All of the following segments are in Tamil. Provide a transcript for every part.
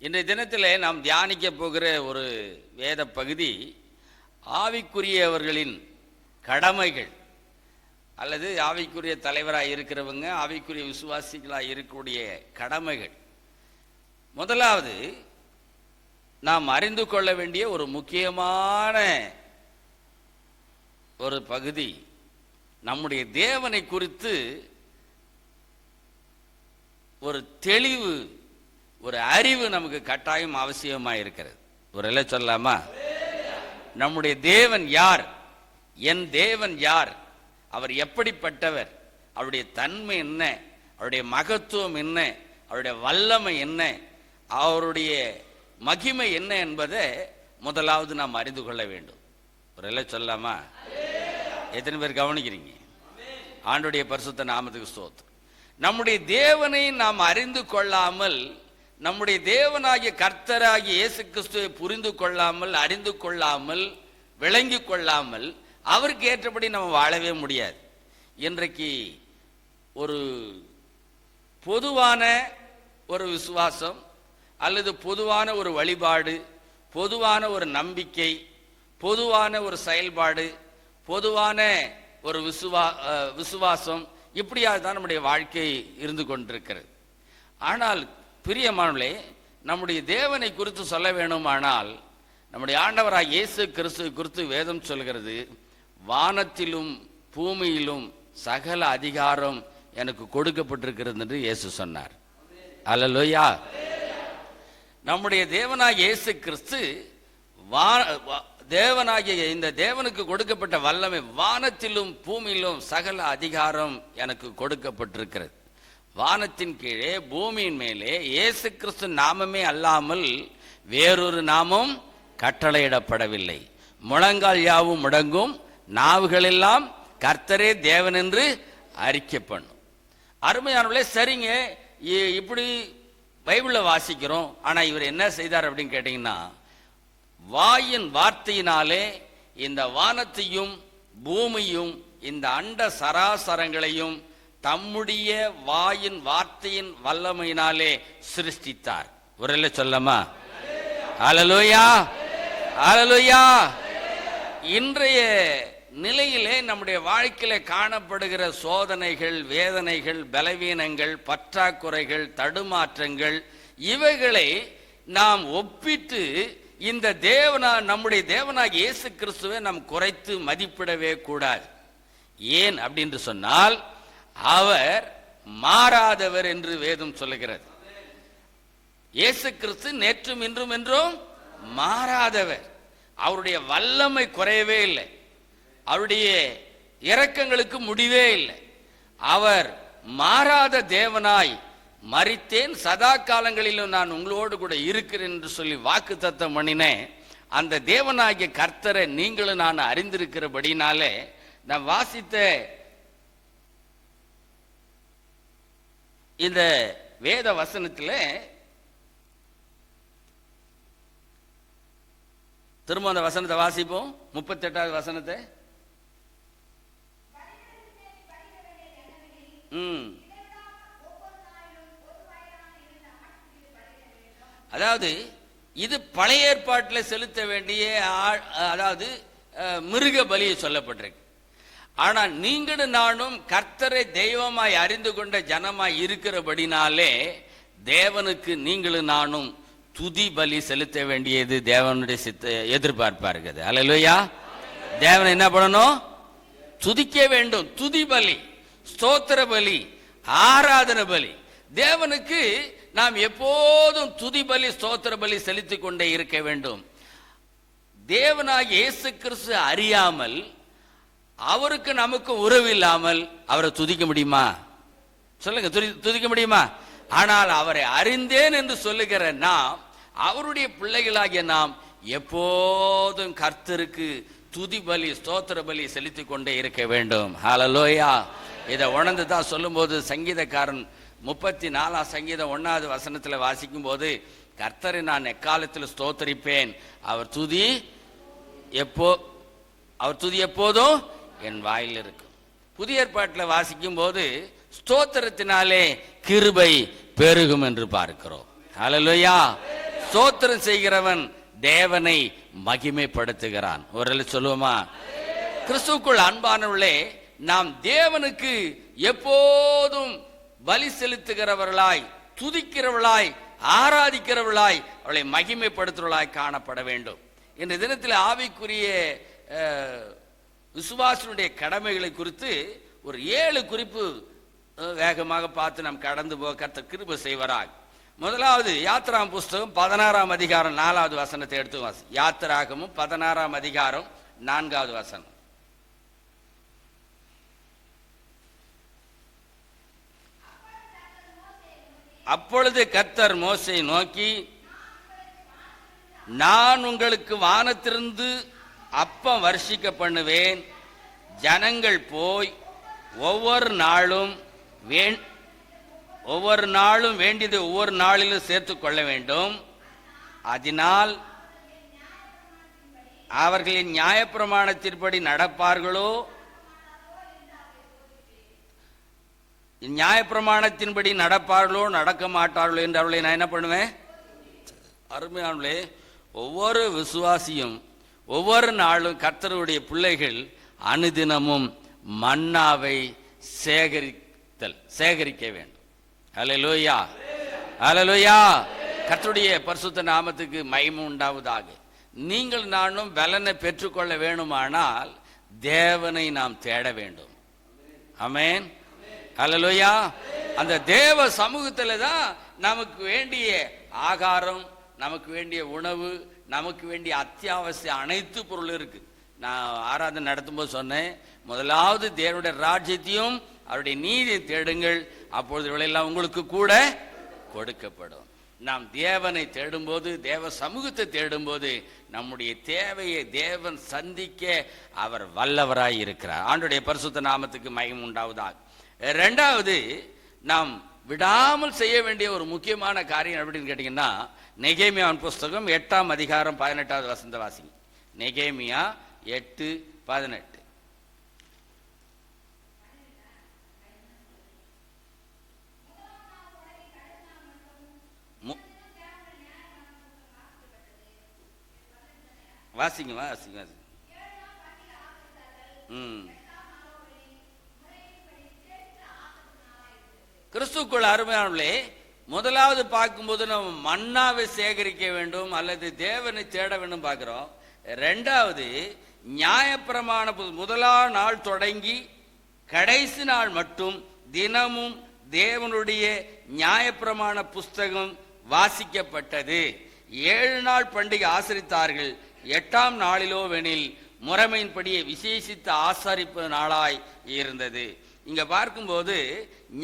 இன்றைய தினத்தில் நாம் தியானிக்க போகிற ஒரு வேத பகுதி ஆவிக்குரியவர்களின் கடமைகள், அல்லது ஆவிக்குரிய தலைவராக இருக்கிறவங்க, ஆவிக்குரிய விசுவாசிகளாக இருக்கக்கூடிய கடமைகள். முதலாவது நாம் அறிந்து கொள்ள வேண்டிய ஒரு முக்கியமான ஒரு பகுதி, நம்முடைய தேவனை குறித்து ஒரு தெளிவு, ஒரு அறிவு நமக்கு கட்டாயம் அவசியமாக இருக்கிறது. ஒரு எல்லாம் சொல்லலாமா? நம்முடைய தேவன் யார், என் தேவன் யார், அவர் எப்படிப்பட்டவர், அவருடைய தன்மை என்ன, அவருடைய மகத்துவம் என்ன, அவருடைய வல்லமை என்ன, அவருடைய மகிமை என்ன என்பதை முதலாவது நாம் அறிந்து கொள்ள வேண்டும். ஒரு எல்லாம் சொல்லலாமா? எத்தனை பேர் கவனிக்கிறீங்க? ஆண்டவருடைய பரிசுத்த நாமத்துக்கு ஸ்தோத்திரம். நம்முடைய தேவனை நாம் அறிந்து கொள்ளாமல், நம்முடைய தேவனாகிய கர்த்தராகிய இயேசு கிறிஸ்துவை புரிந்து கொள்ளாமல், அறிந்து கொள்ளாமல், விளங்கி கொள்ளாமல் அவருக்கு ஏற்றபடி நம்ம வாழவே முடியாது. இன்றைக்கு ஒரு பொதுவான ஒரு விசுவாசம் அல்லது பொதுவான ஒரு வழிபாடு, பொதுவான ஒரு நம்பிக்கை, பொதுவான ஒரு செயல்பாடு, பொதுவான ஒரு விசுவாசம், இப்படியாக தான் நம்முடைய வாழ்க்கை இருந்து கொண்டிருக்கிறது. ஆனால் பிரியமானவர்களே, நம்முடைய தேவனை குறித்து சொல்ல வேண்டுமானால், நம்முடைய ஆண்டவராக இயேசு கிறிஸ்து குறித்து வேதம் சொல்கிறது, வானத்திலும் பூமியிலும் சகல அதிகாரம் எனக்கு கொடுக்கப்பட்டிருக்கிறது என்று இயேசு சொன்னார். அல்லேலூயா. நம்முடைய தேவனாகிய இயேசு கிறிஸ்து தேவனாகிய இந்த தேவனுக்கு கொடுக்கப்பட்ட வல்லமை, வானத்திலும் பூமியிலும் சகல அதிகாரம் எனக்கு கொடுக்கப்பட்டிருக்கிறது. வானத்தின் கீழே பூமியின் மேலே இயேசு கிறிஸ்து நாமமே அல்லாமல் வேறொரு நாமம் கட்டளையிடப்படவில்லை. முழங்கால் யாவும் முடங்கும், நாவுகளெல்லாம் கர்த்தரே தேவன் என்று அறிக்கை பண்ணும். அருமையானவர்களே, சரிங்க, இப்படி பைபிளில் வாசிக்கிறோம், ஆனால் இவர் என்ன செய்தார் அப்படின்னு கேட்டீங்கன்னா, வாயின் வார்த்தையினாலே இந்த வானத்தையும் பூமியும் இந்த அண்ட சராசரங்களையும் தம்முடைய வாயின் வார்த்தையின் வல்லமையினாலே சிருஷ்டித்தார். ஒரு சொல்லமா? அல்லேலூயா, அல்லேலூயா. இன்றைய நிலையிலே நம்முடைய வாழ்க்கையில காணப்படுகிற சோதனைகள், வேதனைகள், பலவீனங்கள், பற்றாக்குறைகள், தடுமாற்றங்கள், இவைகளை நாம் ஒப்பிட்டு இந்த நம்முடைய தேவனாகிய இயேசு கிறிஸ்துவை நாம் குறைத்து மதிப்பிடவே கூடாது. ஏன் அப்படின்னு சொன்னால், அவர் மாறாதவர் என்று வேதம் சொல்லுகிறது. இயேசு கிறிஸ்து நேற்றும் இன்றும் என்றும் மாறாதவர். அவருடைய வல்லமை குறையவே இல்லை, அவருடைய இரக்கங்களுக்கு முடிவே இல்லை. அவர் மாறாத தேவனாய், மரித்தேன் சதா காலங்களிலும் நான் உங்களோடு கூட இருக்கிறேன் என்று சொல்லி வாக்கு தத்தம் பண்ணினேன். அந்த தேவனாகிய கர்த்தரை நீங்களும் நான் அறிந்திருக்கிறபடினாலே, நான் வாசித்த இந்த வேத வசனத்தில் திரும்ப அந்த வசனத்தை வாசிப்போம். 38வது வசனத்தை. அதாவது இது பழைய ஏற்பாட்டில் செலுத்த வேண்டிய, அதாவது மிருக பலியை சொல்லப்பட்டிருக்கு. ஆனால் நீங்களும் நானும் கர்த்தரை தெய்வமாய் அறிந்து கொண்ட ஜனமாய் இருக்கிறபடினாலே, தேவனுக்கு நீங்களும் நானும் துதி பலி செலுத்த வேண்டியது தேவனுடைய எதிர்பார்ப்பா இருக்குது. அல்லேலூயா. தேவன் என்ன பண்ணணும்? துதிக்க வேண்டும். துதி பலி, ஸ்தோத்திர பலி, ஆராதனை பலி. தேவனுக்கு நாம் எப்போதும் துதி பலி, ஸ்தோத்திர பலி செலுத்திக் கொண்டே இருக்க வேண்டும். தேவனாகிய இயேசு கிறிஸ்து அறியாமல், அவருக்கு நமக்கு உறவு இல்லாமல் அவரை துதிக்க முடியுமா? சொல்லுங்க, துதிக்க முடியுமா? ஆனால் அவரை அறிந்தேன் என்று சொல்லுகிற நாம், அவருடைய பிள்ளைகளாகிய நாம் எப்போதும் கர்த்தருக்கு துதி பலி, ஸ்தோத்திர பலி செலுத்திக் கொண்டே இருக்க வேண்டும். ஹல்லேலூயா. இதை உணர்ந்து தான் சொல்லும்போது சங்கீதக்காரன் 34 சங்கீதம் 1வது வசனத்தில் வாசிக்கும் போது, கர்த்தரை நான் எக்காலத்தில் ஸ்தோத்தரிப்பேன், அவர் துதி எப்போதும் என் வாயில் இருக்கும். புதிய ஏற்பாட்டில் வாசிக்கும் போது ஸ்தோத்திரத்தினாலே கிருபை பெருகும் என்று பார்க்கிறோம். ஹல்லேலூயா. ஸ்தோத்திரம் செய்கிறவன் தேவனை மகிமைப்படுத்துகிறான். ஒரு சொல்லுவோமா? கிறிஸ்துவுக்குள் அன்பானவர்களே, நாம் தேவனுக்கு எப்போதும் பலி செலுத்துகிறவர்களாய், துதிக்கிறவர்களாய், ஆராதிக்கிறவர்களாய், அவளை மகிமைப்படுத்துவர்களாய் காணப்பட வேண்டும். இந்த தினத்தில் ஆவிக்குரிய விசுவாசனுடைய கடமைகளை குறித்து ஒரு 7 குறிப்பு வேகமாக பார்த்து நாம் கடந்து போக கர்த்தர் கிருபை செய்வாராக. முதலாவது யாத்திராகமம் புஸ்தகம் 16ஆம் அதிகாரம் 4வது வசனத்தை எடுத்து வாசி. யாத்திராகமம் 16ஆம் அதிகாரம் 4வது வசனம். அப்பொழுது கர்த்தர் மோசேயை நோக்கி, நான் உங்களுக்கு வானத்திலிருந்து அப்பம் வர்ஷிக்க பண்ணுவேன். ஜனங்கள் போய் ஒவ்வொரு நாளும் வேண்டியது ஒவ்வொரு நாளிலும் சேர்த்து கொள்ள வேண்டும். அதனால் அவர்களின் நியாயப்பிரமாணத்தின்படி நடப்பார்களோ, நியாயப்பிரமாணத்தின்படி நடப்பார்களோ நடக்க மாட்டார்களோ என்று அவர்களை நான் என்ன பண்ணுவேன்? அருமையானவர்களே, ஒவ்வொரு விசுவாசியும் ஒவ்வொரு நாளும் கர்த்தருடைய பிள்ளைகள் அனுதினமும் மன்னாவை சேகரிக்க வேண்டும். அல்லேலூயா, அல்லேலூயா. கர்த்தருடைய பரிசுத்த நாமத்துக்கு மகிமை உண்டாவதாக. நீங்கள் நானும் பலனை பெற்றுக்கொள்ள வேண்டுமானால் தேவனை நாம் தேட வேண்டும். ஆமென், அல்லேலூயா. அந்த தேவ சமூகத்தில் தான் நமக்கு வேண்டிய ஆகாரம், நமக்கு வேண்டிய உணவு, நமக்கு வேண்டிய அத்தியாவசிய அனைத்து பொருள் இருக்கு. நான் ஆராதனை நடத்தும் போது சொன்னேன், முதலாவது தேவனுடைய ராஜ்யத்தையும் அவருடைய நீதியை தேடுங்கள், அப்பொழுது இவையெல்லாம் உங்களுக்கு கூட கொடுக்கப்படும். நாம் தேவனை தேடும்போது, தேவ சமூகத்தை தேடும்போது நம்முடைய தேவையை தேவன் சந்திக்க அவர் வல்லவராய் இருக்கிறார். ஆண்டவருடைய பரிசுத்த நாமத்துக்கு மகிமை உண்டாவதாக. ரெண்டாவது, நாம் விடாமல் செய்ய வேண்டிய ஒரு முக்கியமான காரியம் எப்படின்னு கேட்டீங்கன்னா, நெகேமியா புஸ்தகம் 8ஆம் அதிகாரம் 18வது வசனத்தை வாசிங்க. நெகேமியா 8:18. வாசிங்க வாசிங்க வாசிங்க. கிறிஸ்துக்குள் அருமையானவர்களே, முதலாவது பார்க்கும்போது நம்ம மன்னாவை சேகரிக்க வேண்டும் அல்லது தேவனை தேட வேண்டும் பார்க்கிறோம். ரெண்டாவது, நியாயப்பிரமாண முதலாம் நாள் தொடங்கி கடைசி நாள் மட்டும் தினமும் தேவனுடைய நியாயப்பிரமாண புஸ்தகம் வாசிக்கப்பட்டது. 7 நாள் பண்டிகை ஆசரித்தார்கள். 8ஆம் நாளிலோ வெனில் முறைமையின்படியே விசேஷித்த ஆசரிப்பு நாளாய் இருந்தது. இங்க பார்க்கும்போது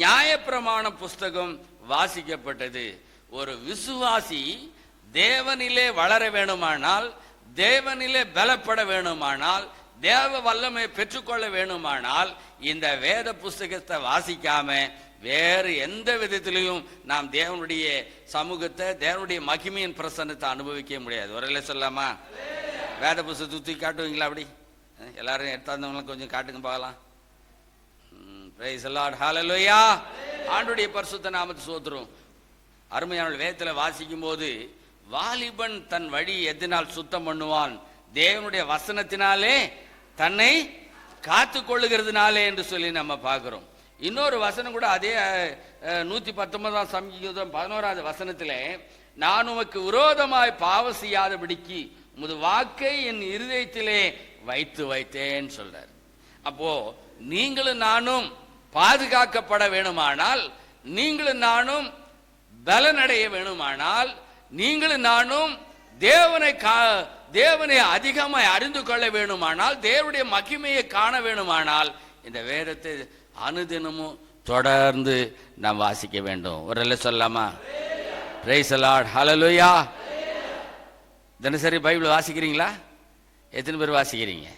நியாயப்பிரமாண புஸ்தகம் வாசிக்கப்பட்டது. ஒரு விசுவாசி தேவனிலே வளர வேணுமானால், தேவனிலே பலப்பட வேணுமானால், தேவ வல்லமை பெற்றுக்கொள்ள வேணுமானால் இந்த வேத புஸ்தகத்தை வாசிக்காம வேறு எந்த விதத்திலையும் நாம் தேவனுடைய சமூகத்தை, தேவனுடைய மகிமையின் பிரசன்னத்தை அனுபவிக்க முடியாது. ஒரு சொல்லாமா? வேத புஸ்தகத்தை தூக்கி காட்டுவீங்களா? அப்படி எல்லாரும் எடுத்தாந்தவங்களும் கொஞ்சம் காட்டுங்க பார்க்கலாம். Praise the Lord. Hallelujah. ஆண்டவருடைய பரிசுத்த நாமத்தை ஸ்தோத்திரம். அருமையான வேதத்தில் வாசிக்கும் போது, வாலிபன் தன் வழி எதனால் சுத்தம் பண்ணுவான்? தேவனுடைய வசனத்தினாலே, தன்னை காத்து கொள்ளுகிறதுனாலே என்று சொல்லி நம்ம பார்க்கிறோம். இன்னொரு வசனம் கூட அதே 119ஆம் சங்கீதம் 11வது வசனத்திலே, நான் உமக்கு விரோதமாய் பாவம் செய்யாதபடிக்கு உமது வாக்கை என் இருதயத்திலே வைத்தேன்னு சொல்றார். அப்போ நீங்களும் நானும் பாதுகாக்கப்பட வேணுமானால், நீங்களும் நானும் பலனடைய வேணுமானால், நீங்களும் நானும் தேவனை அதிகமாய் அறிந்து கொள்ள வேணுமானால், தேவனுடைய மகிமையை காண வேணுமானால் இந்த வேதத்தை அனுதினமும் தொடர்ந்து நாம் வாசிக்க வேண்டும். ஒரு சொல்லாமா? Praise the lord. ஹல்லேலூயா. தினசரி பைபிள் வாசிக்கிறீங்களா? எத்தனை பேர் வாசிக்கிறீங்க?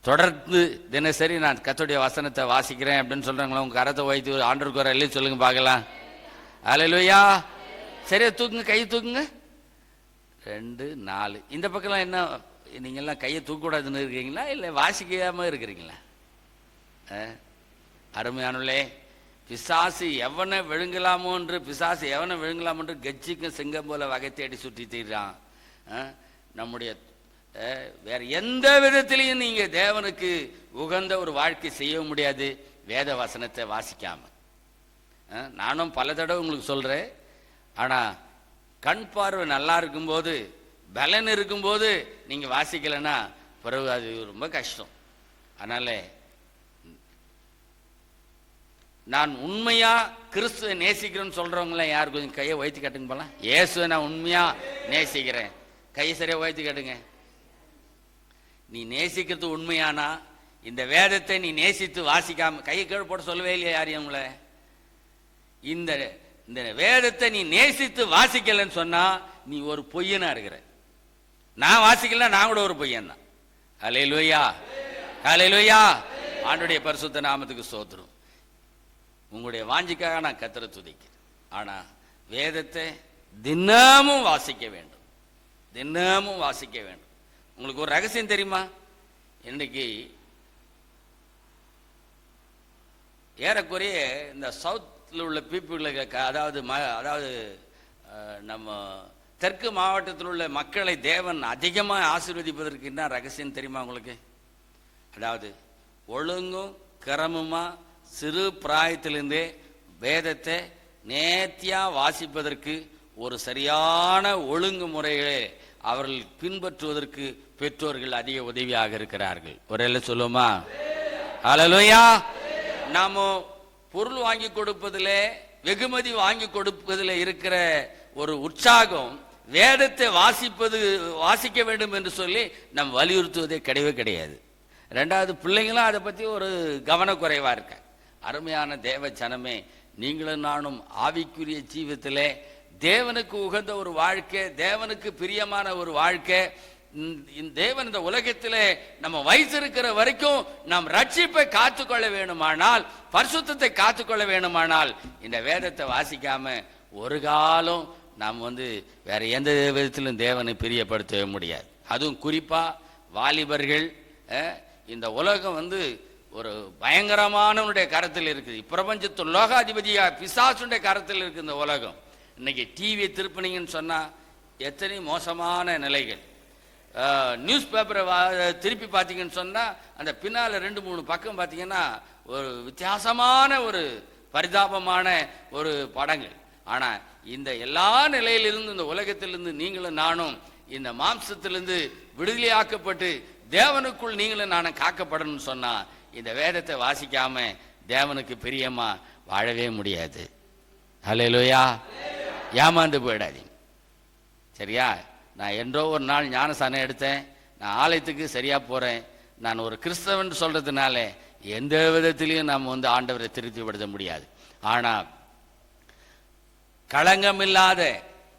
தொடர்ந்து தினசரி நான் கர்த்தருடைய வசனத்தை வாசிக்கிறேன் அப்படின்னு சொல்றாங்களா? உங்க கரத்தை வைத்து ஆண்டவருக்கு வர எழுதி சொல்லுங்க பார்க்கலாம். ஹல்லேலூயா. சரியா தூக்குங்க, கையை தூக்குங்க. 2 4. இந்த பக்கம்லாம் என்ன, நீங்கள்லாம் கையை தூக்கக்கூடாதுன்னு இருக்கீங்களா இல்லை வாசிக்காம இருக்கிறீங்களா? அருமையானே, பிசாசு எவனை விழுங்கலாமோ என்று கட்சிக்கும் சிங்கம் போல வகை தேடி சுற்றி தீர்றான். நம்முடைய வேற எந்த விதத்திலையும் நீங்க தேவனுக்கு உகந்த ஒரு வாழ்க்கை செய்ய முடியாது வேத வசனத்தை வாசிக்காம. நானும் பல தடவை உங்களுக்கு சொல்றேன். ஆனா கண் பார்வை நல்லா இருக்கும்போது, பலன் இருக்கும்போது நீங்க வாசிக்கலைன்னா பிறகு அது ரொம்ப கஷ்டம். அதனால நான் உண்மையா கிறிஸ்துவை நேசிக்கிறேன்னு சொல்றவங்கள யார் கொஞ்சம் கையை வைத்து கட்டுங்க போலாம். இயேசுவை நான் உண்மையா நேசிக்கிறேன், கையை சரியா வைத்து கட்டுங்க. நீ நேசிக்கிறது உண்மையானா இந்த வேதத்தை நீ நேசித்து வாசிக்காம கையை கீழே போட்டு சொல்லவே இல்லையா யாரையும் உங்களை? இந்த இந்த வேதத்தை நீ நேசித்து வாசிக்கலன்னு சொன்னா நீ ஒரு பொய்யனா இருக்கிற. நான் வாசிக்கல, நான் கூட ஒரு பொய்யன் தான். ஹல்லேலூயா, ஹல்லேலூயா. ஆண்டவருடைய பரிசுத்த நாமத்துக்கு ஸ்தோத்திரம். உங்களுடைய வாஞ்சிக்காக நான் கர்த்தரை துதிக்கிறேன். ஆனா வேதத்தை தினமும் வாசிக்க வேண்டும், தினமும் வாசிக்க வேண்டும். உங்களுக்கு ஒரு ரகசியம் தெரியுமா? இன்னைக்கு ஏறக்குறைய இந்த சவுத்தில் உள்ள பீப்புளுக்கு, அதாவது நம்ம தெற்கு மாவட்டத்தில் உள்ள மக்களை தேவன் அதிகமாக ஆசீர்வதிப்பதற்கு என்ன ரகசியம் தெரியுமா உங்களுக்கு? அதாவது ஒழுங்கும் கிரமமா சிறு பிராயத்திலிருந்தே வேதத்தை நேர்த்தியா வாசிப்பதற்கு ஒரு சரியான ஒழுங்குமுறைகளை அவர்கள் பின்பற்றுவதற்கு பெற்றோர்கள் அதிக உதவியாக இருக்கிறார்கள். ஒரே சொல்லுமா? ஹல்லேலூயா. நாம பொருள் வாங்கி கொடுப்பதிலே, வெகுமதி வாங்கி கொடுப்பதில் இருக்கிற ஒரு உற்சாகம் வேதத்தை வாசிக்க வேண்டும் என்று சொல்லி நம் வலியுறுத்துவதே கிடையவே கிடையாது. ரெண்டாவது, பிள்ளைங்களும் அதை பற்றி ஒரு கவனக்குறைவா இருக்க. அருமையான தேவ ஜனமே, நீங்களும் நானும் ஆவிக்குரிய ஜீவியத்திலே தேவனுக்கு உகந்த ஒரு வாழ்க்கை, தேவனுக்கு பிரியமான ஒரு வாழ்க்கை, தேவன் இந்த உலகத்திலே நம்ம வைத்திருக்கிற வரைக்கும் நாம் ரட்சிப்பை காத்துக்கொள்ள வேணுமானால், பரிசுத்தத்தை காத்துக்கொள்ள வேணுமானால் இந்த வேதத்தை வாசிக்காம ஒரு காலம் நாம் வேற எந்த விதத்திலும் தேவனை பிரியப்படுத்தவே முடியாது. அதுவும் குறிப்பா வாலிபர்கள். இந்த உலகம் ஒரு பயங்கரமானவனுடைய கரத்தில் இருக்குது. பிரபஞ்சத்து லோகாதிபதியா பிசாசுடைய கரத்தில் இருக்கு இந்த உலகம். இன்னைக்கு டிவியை திருப்பினீங்கன்னு சொன்னா எத்தனை மோசமான நிலைகள். நியூஸ் பேப்பரை திருப்பி பார்த்தீங்கன்னு சொன்னா அந்த பின்னால 2-3 பக்கம் பார்த்தீங்கன்னா ஒரு வித்தியாசமான ஒரு பரிதாபமான ஒரு படங்கள். ஆனா இந்த எல்லா நிலையிலிருந்து, இந்த உலகத்திலிருந்து நீங்களும் நானும் இந்த மாம்சத்திலிருந்து விடுதலையாக்கப்பட்டு தேவனுக்குள் நீங்களும் நானும் காக்கப்படணும்னு சொன்னா இந்த வேதத்தை வாசிக்காம தேவனுக்கு பிரியமா வாழவே முடியாது. ஹல்லேலூயா. ஏமாந்து போயிடாதீங்க, சரியா? நான் என்றோ ஒரு நாள் ஞானஸ்நானம் எடுத்தேன். நான் ஆலயத்துக்கு சரியா போறேன். நான் ஒரு கிறிஸ்தவன் சொல்றதுனால எந்த விதத்திலையும் நாம் ஆண்டவரை திருப்திப்படுத்த முடியாது. ஆனா களங்கமில்லாத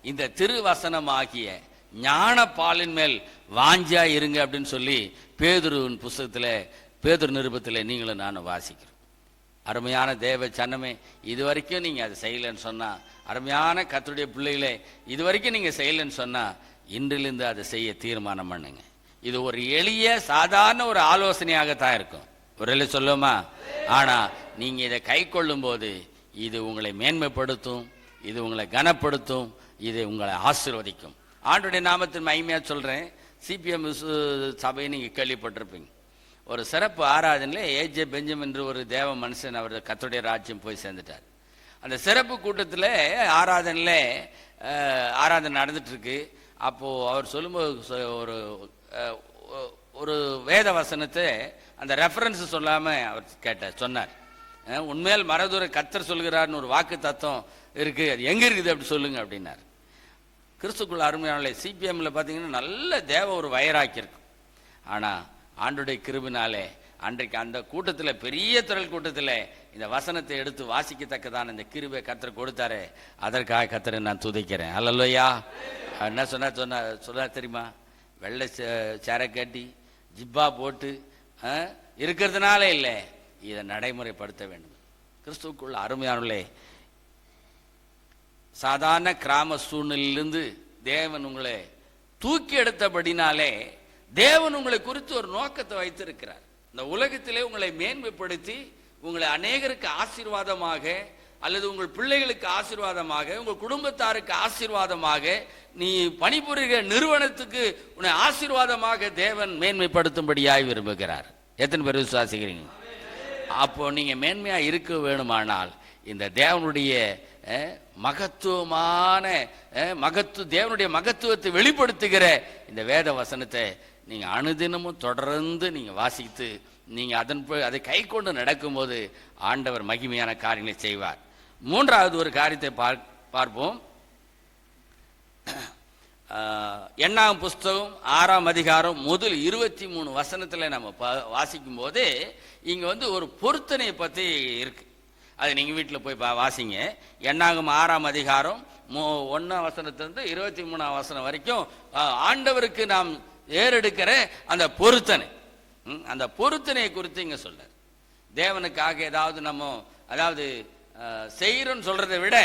இந்த திருவசனம் ஆகிய ஞான பாலின் மேல் வாஞ்சா இருங்க அப்படின்னு சொல்லி பேதுருவின் புஸ்தகத்துல, பேதுரு நிருபத்தில் நீங்களும் நானும் வாசிக்கிறோம். அருமையான தேவ சன்னமே, இது வரைக்கும் நீங்க அதை செய்யலன்னு சொன்னா, அருமையான கர்த்தருடைய பிள்ளைகளே, இது வரைக்கும் நீங்க செய்யலன்னு சொன்னா இன்றிலிருந்து அதை செய்ய தீர்மானம் பண்ணுங்க. இது ஒரு எளிய சாதாரண ஒரு ஆலோசனையாகத்தான் இருக்கும். ஒரு சொல்லுமா? ஆனா நீங்க இதை கை கொள்ளும் போது இது உங்களை மேன்மைப்படுத்தும், இது உங்களை கனப்படுத்தும், இது உங்களை ஆசீர்வதிக்கும். ஆண்டவருடைய நாமத்தின் மகிமையா சொல்றேன். சிபிஎம் சபையை நீங்க கேள்விப்பட்டிருப்பீங்க. ஒரு சிறப்பு ஆராதனையில் ஏஜே பெஞ்சமின் என்று ஒரு தேவ மனுஷன், அவர் கர்த்தருடைய ராஜ்யம் போய் சேர்ந்துட்டார். அந்த சிறப்பு கூட்டத்தில் ஆராதனை நடந்துட்டு இருக்கு. அப்போ அவர் சொல்லும்போது ஒரு வேத வசனத்தை அந்த ரெஃபரன்ஸ் சொல்லாம அவர் சொன்னார். உண்மையில் மரதுரை கர்த்தர் சொல்கிறார்னு ஒரு வாக்கு தத்துவம் இருக்கு, அது எங்க இருக்குது அப்படி சொல்லுங்க அப்படின்னார். கிறிஸ்துக்குள்ள அருமையான சிபிஎம்ல பார்த்தீங்கன்னா நல்ல தேவ ஒரு வயராக்கி இருக்கும். ஆனா ஆண்டுடைய கிருபினாலே அன்றைக்கு அந்த கூட்டத்தில், பெரிய திரள் கூட்டத்தில் இந்த வசனத்தை எடுத்து வாசிக்கத்தக்கதான இந்த கிருபை கர்த்தர் கொடுத்தாரு. அதற்காக கர்த்தரை நான் துதிக்கிறேன். அல்லேலூயா. என்ன சொன்னா தெரியுமா? வெள்ளை சேரை கட்டி ஜிப்பா போட்டு இருக்கிறதுனால இல்லை, இதை நடைமுறைப்படுத்த வேண்டும். கிறிஸ்துவுக்குள்ள அருமையானே, சாதாரண கிராம சூழ்நிலையிலிருந்து தேவன் உங்களை தூக்கி எடுத்தபடினாலே தேவன் உங்களை குறித்து ஒரு நோக்கத்தை வைத்திருக்கிறார். இந்த உலகத்திலே உங்களை மேன்மைப்படுத்தி உங்களை அநேகருக்கு ஆசீர்வாதமாக, அல்லது உங்கள் பிள்ளைகளுக்கு ஆசீர்வாதமாக, உங்கள் குடும்பத்தாருக்கு ஆசீர்வாதமாக, நீ பணிபுரிகிற நிறுவனத்துக்கு உன்னை ஆசீர்வாதமாக தேவன் மேன்மைப்படுத்தும்படியாய் விரும்புகிறார். எத்தனை பேர் விசுவாசிக்கிறீங்க? அப்போ நீங்க மேன்மையா இருக்க வேணுமானால் இந்த தேவனுடைய மகத்துவமான தேவனுடைய மகத்துவத்தை வெளிப்படுத்துகிற இந்த வேத வசனத்தை நீங்க அனுதினமும் தொடர்ந்து நீங்க வாசித்து நீங்க அதை கை கொண்டு நடக்கும்போது ஆண்டவர் மகிமையான காரியங்களை செய்வார். மூன்றாவது ஒரு காரியத்தை பார்ப்போம். எண்ணாம் புஸ்தகம் 6ஆம் அதிகாரம் முதல் 23 வசனத்துல நம்ம வாசிக்கும் போது இங்க ஒரு பொருத்தனையை பத்தி இருக்கு. அது நீங்க வீட்டில் போய் வாசிங்க. எண்ணாகம் 6ஆம் அதிகாரம் 1ஆம் வசனத்திலிருந்து 23ஆம் வசனம் வரைக்கும் ஆண்டவருக்கு நாம் ஏறெடுக்கிற அந்த பொருத்தனை, அந்த பொருத்தனையை குறித்து இங்க சொல்றார். தேவனுக்காக ஏதாவது நம்ம செய்யறோன்னு சொல்றதை விட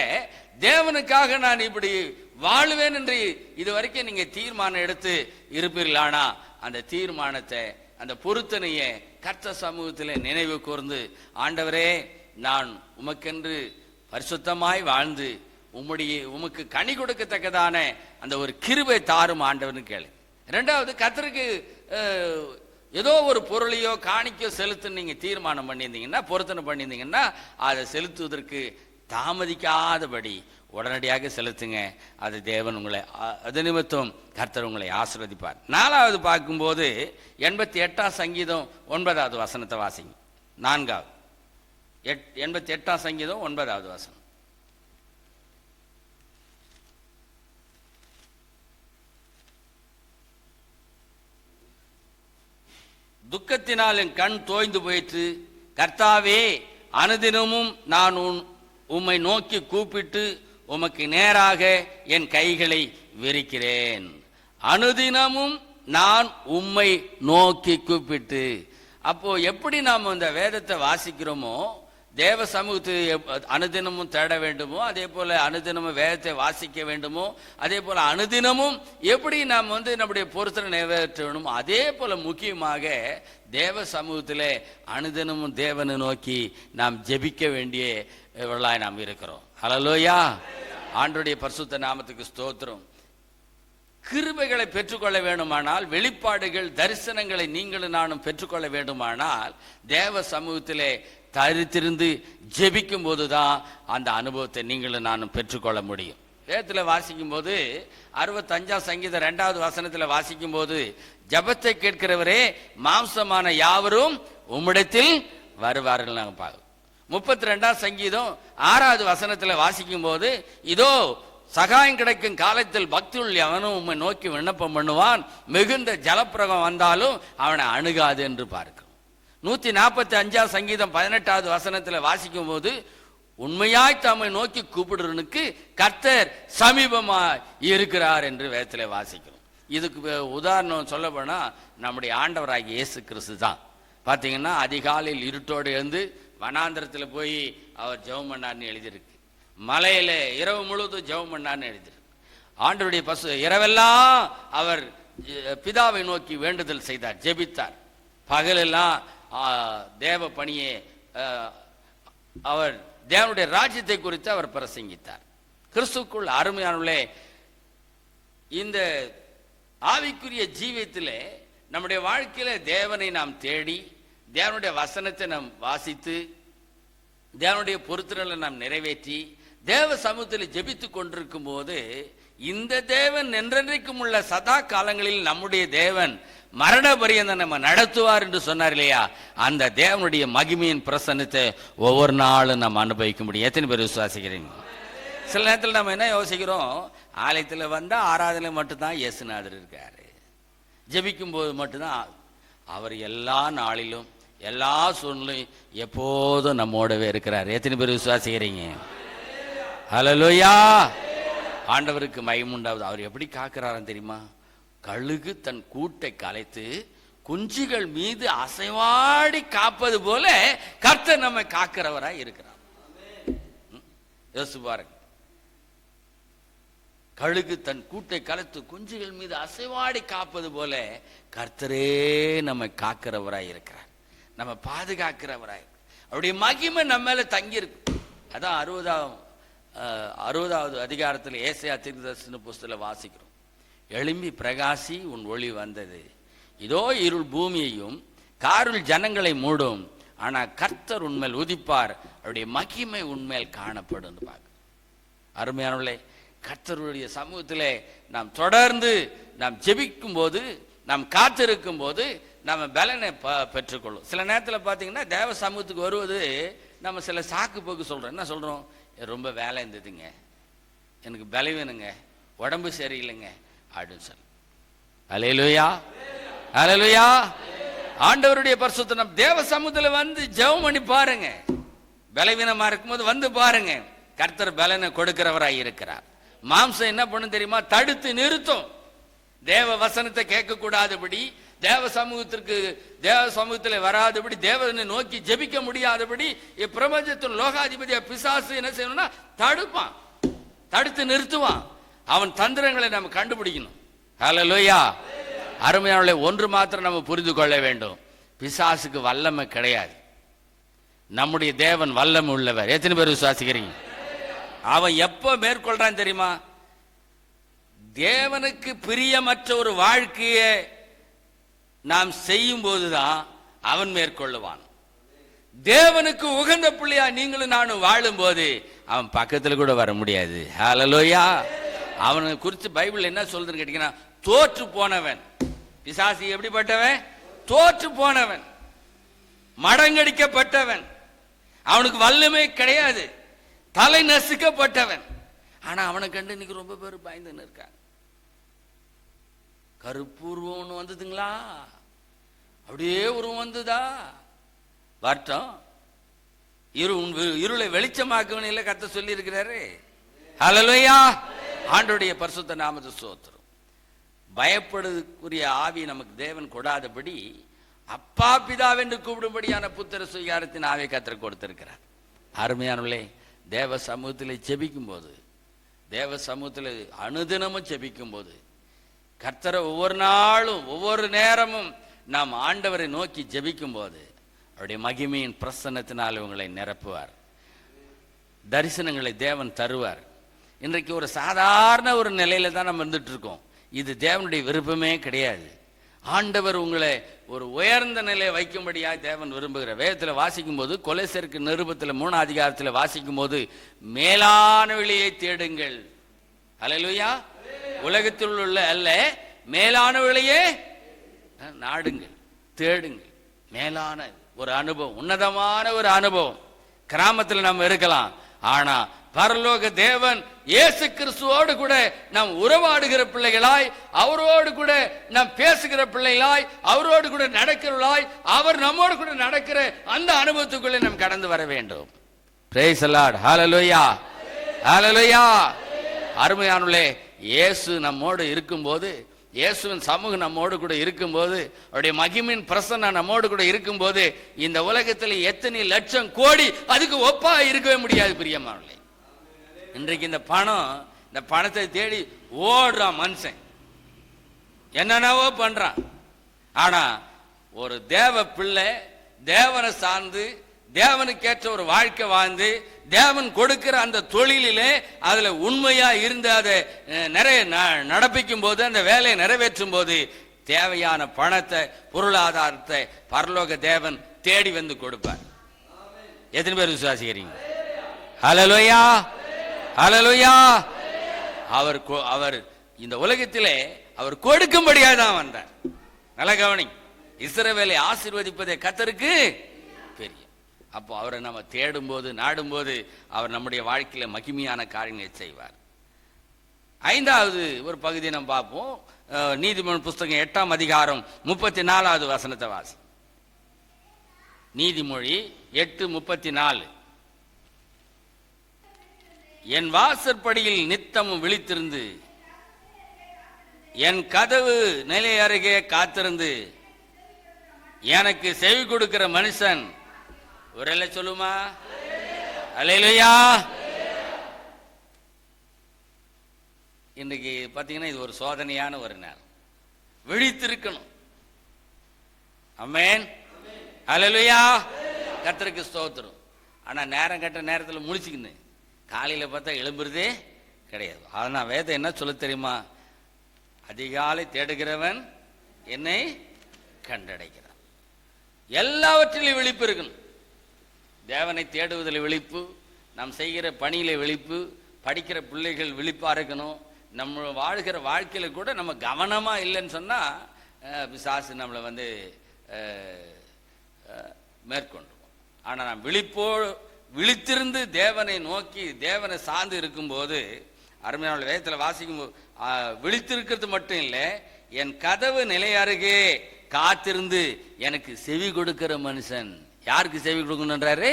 தேவனுக்காக நான் இப்படி வாழுவேன் என்று இது வரைக்கும் நீங்க தீர்மானம் எடுத்து இருப்பீர்களானா அந்த தீர்மானத்தை, அந்த பொருத்தனையை கர்த்தர் சமூகத்தில் நினைவு கூர்ந்து, ஆண்டவரே நான் உமக்கென்று பரிசுத்தமாய் வாழ்ந்து உமக்கு கனி கொடுக்கத்தக்கதான அந்த ஒரு கிருபை தாரும் ஆண்டவர்னு கேளு. ரெண்டாவது, கர்த்தருக்கு ஏதோ ஒரு பொருளையோ காணிக்கோ செலுத்து நீங்க தீர்மானம் பண்ணியிருந்தீங்கன்னா, பொருத்தனை பண்ணியிருந்தீங்கன்னா அதை செலுத்துவதற்கு தாமதிக்காதபடி உடனடியாக செலுத்துங்க. அது தேவன் உங்களை, அது நிமித்தம் கர்த்தர் உங்களை ஆசீர்வதிப்பார். 4வது பார்க்கும்போது 88ஆம் சங்கீதம் 9வது வசனத்தை வாசிங்க. 4வது 88ஆம் சங்கீதம் 9வது வசனம். துக்கத்தினால் என் கண் தோய்ந்து போயிற்று. கர்த்தாவே, அனுதினமும் நான் உம்மை நோக்கி கூப்பிட்டு உமக்கு நேராக என் கைகளை விரிக்கிறேன். அனுதினமும் நான் உம்மை நோக்கி கூப்பிட்டு. அப்போ எப்படி நாம் இந்த வேதத்தை வாசிக்கிறோமோ, தேவ சமூகத்தை அனுதினமும் தேட வேண்டுமோ, அதே போல அனுதினமும் வேதத்தை வாசிக்க வேண்டுமோ, அதே போல அனுதினமும் எப்படி நாம் நம்முடைய பொருத்தனை நிறைவேற்ற வேண்டுமோ, அதே போல முக்கியமாக தேவ சமூகத்திலே அனுதினமும் தேவனை நோக்கி நாம் ஜெபிக்க வேண்டியவர்களாய் நாம் இருக்கிறோம். ஹல்லேலூயா. ஆண்டவருடைய பரிசுத்த நாமத்துக்கு ஸ்தோத்திரம். கிருபைகளை பெற்றுக்கொள்ள வேண்டுமானால், வெளிப்பாடுகள் தரிசனங்களை நீங்களும் நானும் பெற்றுக்கொள்ள வேண்டுமானால், தேவ சமூகத்திலே தரித்திருந்து ஜெபிக்கும் போதுதான் அந்த அனுபவத்தை நீங்களும் நானும் பெற்றுக்கொள்ள முடியும். வேதத்தில் வாசிக்கும் போது 65ஆம் சங்கீதம் 2வது வசனத்தில் வாசிக்கும் போது, ஜபத்தை கேட்கிறவரே மாம்சமான யாவரும் உம்மிடத்தில் வருவார்கள் நாங்கள் பார்க்கிறோம். 32ஆம் சங்கீதம் 6வது வசனத்தில் வாசிக்கும் போது, இதோ சகாயம் கிடைக்கும் காலத்தில் பக்தியுள்ள அவனும் உம்மை நோக்கி விண்ணப்பம் பண்ணுவான், மிகுந்த ஜலப்பிரகம் வந்தாலும் அவனை அணுகாது என்று பார்க்கிறோம். 145ஆம் சங்கீதம் 18வது வசனத்தில் வாசிக்கும் போது, உண்மையாய் தம்மை நோக்கி கூப்பிடுறனுக்கு கர்த்தர் சமீபமாய் இருக்கிறார் என்று வேதத்தில் வாசிக்கிறோம். இதுக்கு உதாரணம் சொல்ல போனா நம்முடைய ஆண்டவராகிய இயேசு கிறிஸ்து தான். பார்த்தீங்கன்னா அதிகாலையில் இருட்டோடு எழுந்து வனாந்திரத்தில் போய் அவர் ஜெபம் பண்ணார்னு எழுதியிருக்கு. மலையில இரவு முழுவதும் ஜெபம் பண்ணார்னு எழுதியிருக்கு. ஆண்டவருடைய இரவெல்லாம் அவர் பிதாவை நோக்கி வேண்டுதல் செய்தார், ஜெபித்தார். பகலெல்லாம் தேவ பணியை, அவர் தேவனுடைய ராஜ்யத்தை குறித்து அவர் பிரசங்கித்தார். கிறிஸ்துக்குள் அருமையானவர்களே, இந்த ஆவிக்குரிய ஜீவியத்தில் நம்முடைய வாழ்க்கையில தேவனை நாம் தேடி, தேவனுடைய வசனத்தை நாம் வாசித்து, தேவனுடைய பொருத்தனை நாம் நிறைவேற்றி, தேவ சமூகத்தில் ஜெபித்து கொண்டிருக்கும் போது, இந்த தேவன் என்றென்றைக்கும் உள்ள சதா காலங்களில் நம்முடைய தேவன் மரண பரியந்தம் நம்ம நடத்துவார் என்று சொன்னார் இல்லையா, அந்த தேவனுடைய மகிமையின் பிரசன்னத்தை ஒவ்வொரு நாளும் நம்ம அனுபவிக்க முடியும். எத்தனை பேர் விசுவாசிக்கிறீங்க? சில நேரத்தில் நம்ம என்ன யோசிக்கிறோம், ஆலயத்தில் வந்தால் ஆராதனை மட்டும்தான் இயேசுநாதர் இருக்காரு, ஜெபிக்கும் போது மட்டும்தான். அவர் எல்லா நாளிலும் எல்லா சூழ்நிலையும் எப்போதும் நம்மோடவே இருக்கிறார். எத்தனை பேர் விசுவாசிக்கிறீங்க? ஹல்லேலூயா. ஆண்டவருக்கு மகிமை உண்டாவது. அவர் எப்படி காக்கிறாரு தெரியுமா? கழுகு தன் கூட்டை கலைத்து குஞ்சுகள் மீது அசைவாடி காப்பது போல கர்த்தர் நம்மை காக்கிறவராய் இருக்கிறார். யோசிச்சு பாருங்க. கழுகு தன் கூட்டை கலைத்து குஞ்சுகள் மீது அசைவாடி காப்பது போல கர்த்தரே நம்மை காக்கிறவராய் இருக்கிறார், நம்ம பாதுகாக்கிறவராய். அவருடைய மகிமை நம்ம மேல தங்கியிருக்கு. அதான் 60வது அதிகாரத்தில் ஏசாயா தீர்க்கதரிசன புஸ்தகத்தில் வாசிக்கிறோம். எழும்பி பிரகாசி, உன் ஒளி வந்தது, இதோ இருள் பூமியையும் காருள் ஜனங்களை மூடும், ஆனா கர்த்தர் உன்மேல் உதிப்பார், அவருடைய மகிமை உன்மேல் காணப்படும். அருமையானவர்களே, கர்த்தருடைய சமூகத்திலே நாம் தொடர்ந்து நாம் ஜெபிக்கும் போது, நாம் காத்திருக்கும் போது நம்ம பலனை பெற்றுக்கொள்ளும். சில நேரத்தில் பார்த்தீங்கன்னா தேவ சமூகத்துக்கு வருவது நம்ம சில சாக்கு போக்கு சொல்றோம். என்ன சொல்றோம்? ரொம்ப வேலை இருந்ததுங்க, எனக்கு பலவீனங்க, உடம்பு சரியில்லைங்க அப்படின்னு சொல்லி. அல்லேலூயா, அல்லேலூயா. ஆண்டவருடைய பரிசுத்த நம் தேவ சமூகத்தில் வந்து ஜெபம் பண்ணி பாருங்க. பலவீனமா இருக்கும்போது வந்து பாருங்க, கர்த்தர் பலனை கொடுக்கிறவராய் இருக்கிறார். மாம்சம் என்ன பண்ணும் தெரியுமா? தடுத்து நிறுத்தும். தேவ வசனத்தை கேட்க கூடாதபடி, தேவ சமூகத்தில் வராதபடி, தேவனை நோக்கி ஜெபிக்க முடியாதபடி பிரபஞ்சத்தின் லோகாதிபதியா பிசாசு என்ன செய்யணும்னா தடுப்பான், தடுத்து நிறுத்துவான். அவன் தந்திரங்களை நம்ம கண்டுபிடிக்கணும். ஹல்லேலூயா. அருமையானவர்களே, ஒன்று மாத்திரம் நம்ம புரிந்து கொள்ள வேண்டும், பிசாசுக்கு வல்லமை கிடையாது. நம்முடைய தேவன் வல்லமை உள்ளவர். எத்தனை பேர் விசுவாசிக்கிறீங்க? அவன் எப்போ மேற்கொள்றான் தெரியுமா? தேவனுக்கு பிரியமற்ற ஒரு வாழ்க்கையை நாம் செய்யும் போதுதான் அவன் மேற்கொள்ளுவான். தேவனுக்கு உகந்த பிள்ளையா நீங்களும் நானும் வாழும் போது அவன் பக்கத்துல கூட வர முடியாது. ஹல்லேலூயா. அவனை குறித்து பைபிள் என்ன சொல்றதுன்னு கேட்டீங்கன்னா, தோற்று போனவன். பிசாசு எப்படிப்பட்டவன்? தோற்று போனவன், மடங்கடிக்கப்பட்டவன், அவனுக்கு வல்லமை கிடையாது, தலை நசுக்கப்பட்டவன். ஆனா அவனை கண்டு இன்னைக்கு ரொம்ப பேர் பயந்துன்னு இருக்காங்க. கருப்பூர்வம் ஒன்று வந்ததுங்களா? அப்படியே உருவம் வந்ததா? வருத்தம். இருளை வெளிச்சமாக்குவன் இல்லை கர்த்தர் சொல்லி இருக்கிறாரு. ஹல்லேலூயா. ஆண்டவருடைய பரிசுத்த நாமத்தை ஸ்தோத்திரம். பயப்படுவதற்குரிய ஆவி நமக்கு தேவன் கொடாதபடி அப்பா பிதாவென்று கூப்பிடும்படியான புத்திர சுவிகாரத்தின் ஆவியை கர்த்தர் கொடுத்திருக்கிறார். அருமையானவர்களே, தேவ சமூகத்தில் ஜெபிக்கும் போது, தேவ சமூகத்தில் அனுதினமும் ஜெபிக்கும் போது, கர்த்தரை ஒவ்வொரு நாளும் ஒவ்வொரு நேரமும் நாம் ஆண்டவரை நோக்கி ஜெபிக்கும் போது அவருடைய மகிமையின் பிரசன்னத்தினால் உங்களை நிரப்புவார். தரிசனங்களை தேவன் தருவார். இன்றைக்கு ஒரு சாதாரண ஒரு நிலையில தான் நம்ம இருந்துட்டு இருக்கோம். இது தேவனுடைய விருப்பமே கிடையாது. ஆண்டவர் உங்களை ஒரு உயர்ந்த நிலையை வைக்கும்படியாக தேவன் விரும்புகிற வேதத்தில் வாசிக்கும் போது, கொலோசியருக்கு நிருபத்தில் 3 அதிகாரத்தில் வாசிக்கும் போது, மேலான வழியை தேடுங்கள். அல்லேலூயா. உலகத்தில் உள்ள அல்ல, மேலான வழியே நாடுங்கள், தேடுங்கள். மேலான ஒரு அனுபவம், உன்னதமான ஒரு அனுபவம். கிராமத்தில் நம்ம இருக்கலாம், ஆனா பரலோக தேவன் இயேசு கிறிஸ்துவோடு கூட நாம் உறவாடுகிற பிள்ளைகளாய், அவரோடு கூட நாம் பேசுகிற பிள்ளைகளாய், அவரோடு கூட நடக்கிறவர்களாய், அவர் நம்மோடு கூட நடக்கிற அந்த அனுபவத்துக்குள்ளே நாம் கடந்து வர வேண்டும். Praise the lord. Hallelujah, hallelujah. அருமையானவர்களே, இயேசு நம்மோடு இருக்கும்போது, இயேசுவின் சமூகம் நம்மோடு கூட இருக்கும்போது, அவருடைய மகிமையின் பிரசன்னம் நம்மோடு கூட இருக்கும்போது, இந்த உலகத்தில் எத்தனை லட்சம் கோடி அதுக்கு ஒப்பா இருக்கவே முடியாது. பிரியமானவர்களே, இன்றைக்கு இந்த பணத்தை தேடி ஓடுறான் மனுஷன், என்னென்னவோ பண்றான். ஆனா ஒரு தேவ பிள்ளை தேவனை சார்ந்து, தேவனுக்கேற்ற ஒரு வாழ்க்கை வாழ்ந்து, தேவன் கொடுக்கிற அந்த தொழிலிலே அதுல உண்மையா இருந்து அதை நிறைய நடப்பிக்கும் போது, அந்த வேலையை நிறைவேற்றும் போது தேவையான பணத்தை, பொருளாதாரத்தை பரலோக தேவன் தேடி வந்து கொடுப்பார். எத்தனை பேர் விசுவாசிக்கிறீங்க? ஹல்லேலூயா, ஹல்லேலூயா. அவர் இந்த உலகத்திலே அவர் கொடுக்கும்படியாக தான் வந்தார். நல்ல கவனி. இஸ்ரவேலை ஆசீர்வதிப்பதே கர்த்தருக்கு பெரிய. அப்போ அவரை நம்ம தேடும் போது, நாடும் போது அவர் நம்முடைய வாழ்க்கையில மகிமையான காரியங்களை செய்வார். 5வது ஒரு பகுதியை நம்ம பார்ப்போம். நீதிமொழி புஸ்தகம் 8ஆம் அதிகாரம் 34வது வசனத்தை வாசி. நீதிமொழி 8:34. என் வாசற்படியில் நித்தமும் விழித்திருந்து, என் கதவு நிலை அருகே காத்திருந்து, எனக்கு செவி கொடுக்கிற மனுஷன் ஒரு சொல்லுமா? அல்லேலூயா. இன்னைக்கு பார்த்தீங்கன்னா இது ஒரு சோதனையான ஒரு நாள். விழித்திருக்கணும். ஆமென். அல்லேலூயா. கர்த்தருக்கு ஸ்தோத்திரம். ஆனா நேரம் கட்ட நேரத்தில் முழிச்சுக்கின்னு காலையில பார்த்தா எழும்புறதே கிடையாது. அதனால் வேதம் என்ன சொல்ல தெரியுமா? அதிகாலை தேடுகிறவன் என்னை கண்டடைகிறான். எல்லாவற்றிலும் விழிப்பு இருக்கணும். தேவனை தேடுவதில் விழிப்பு, நாம் செய்கிற பணியில விழிப்பு, படிக்கிற பிள்ளைகள் விழிப்பா இருக்கணும். நம்ம வாழ்கிற வாழ்க்கையில கூட நம்ம கவனமா இல்லைன்னு சொன்னா பிசாசு நம்மளை மேற்கொண்டுவோம். ஆனா நாம் விழித்திருந்து தேவனை நோக்கி தேவனை சார்ந்து இருக்கும்போது, அருமையான வேதத்தில் வாசிக்கும் போது விழித்திருக்கிறது மட்டும் இல்லை, என் கதவு நிலை அருகே காத்திருந்து எனக்கு செவி கொடுக்கிற மனுஷன். யாருக்கு செவி கொடுக்கணுன்றாரு?